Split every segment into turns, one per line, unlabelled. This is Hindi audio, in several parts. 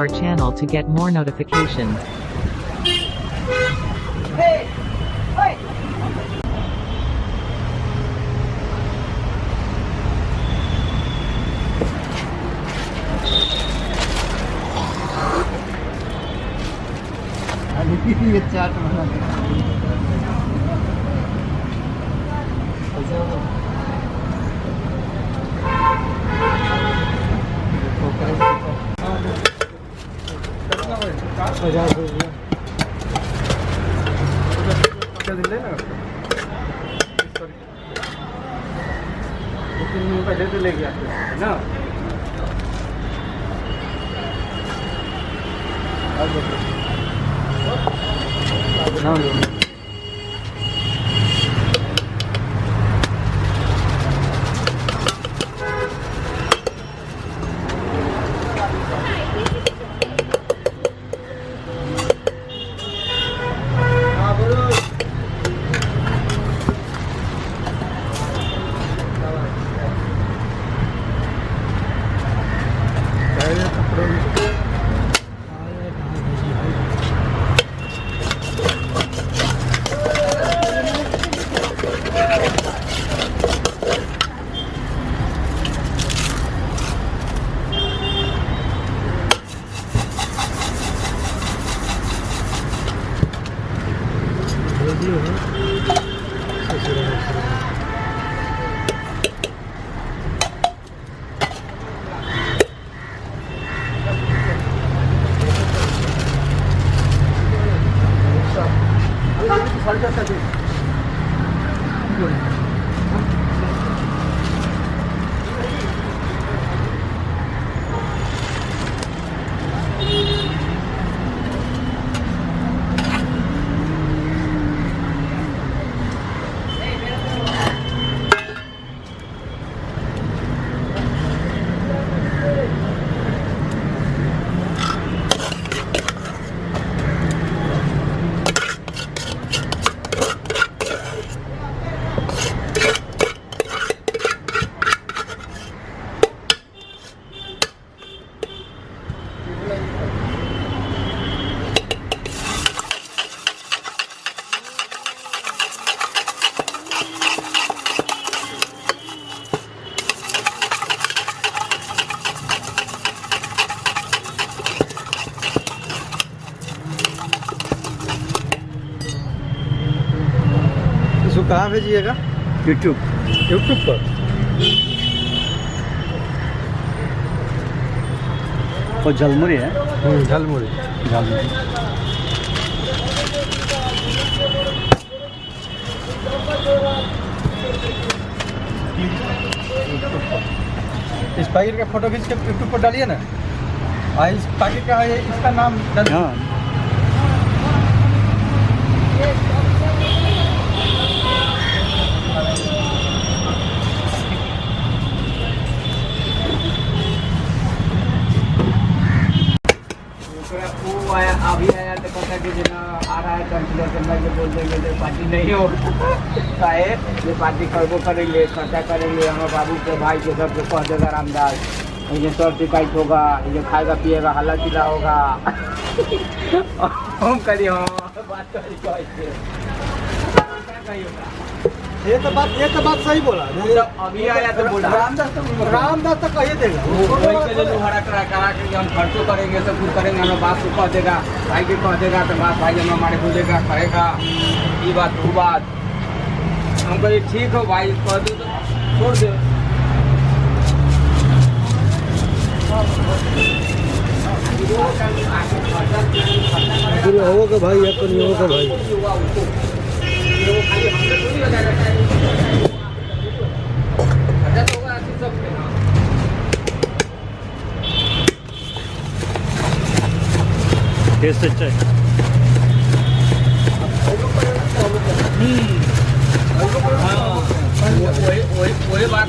our channel to get more notifications.
ये चाट बना पहले तो ले गया ना कहाँ भेजिएगा? यूट्यूब पर। और झलमुरी है। झलमुरी। इस पैकेट का फोटो खींच के यूट्यूब पर डालिए ना। इस पैकेट का है, इसका नाम डालिए। हाँ। अभी आया तो पता कि जना आ रहा है काउंसिलर के मैं बोल देंगे जो पार्टी नहीं हो चाहे ये पार्टी करबो करेंगे, खर्चा करेंगे, हमारे बाबू के भाई के सबके कह देगा रामदास, ये सब शिकायत होगा, ये खाएगा पिएगा हल्ला चिल्ला होगा। हम करिए हाँ बात ये तो बात सही बोला। अभी आया तो बोला रामदास तो कहिए देगा करा के हम खर्चो करेंगे, सब कुछ करेंगे, हमें बात को कह देगा, भाई के कह देगा तो बात भाई हम हमारे बोलेगा कहेगा ये बात वो बात। हम कहिए ठीक हो भाई कह दो तो छोड़ दे होगा भाई या तो नहीं होगा भाई। टेस्ट अच्छा है। वही बात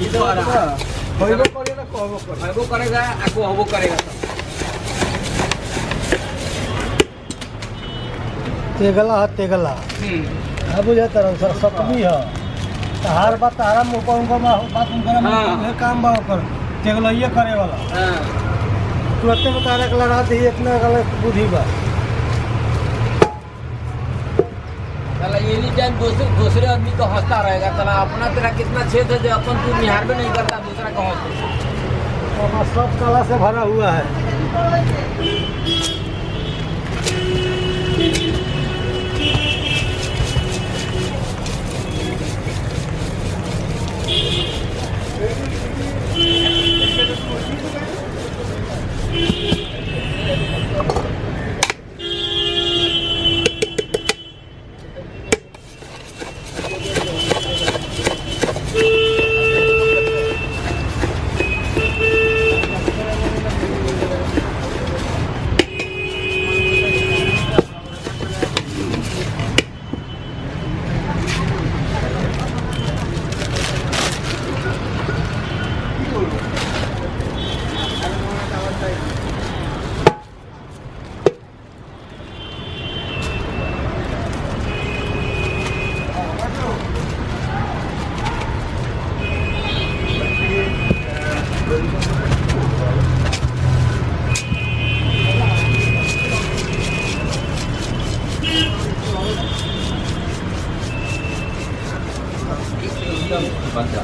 करेगा आपको हबो करेगा तेगला बुझे तरह सतमी है हर बात आराम बात काम तेगल ये करे वाला तुरंत में तारा कलर आते ही इतना गलत बुद्धि बा।
साला एनी टाइम दूसरे आदमी को हंसता रहेगा। साला अपना तेरा कितना छेद है जो अपन तू निहार भी नहीं करता, दूसरा को हंसता।
और सब कला से भरा हुआ है।
बन जा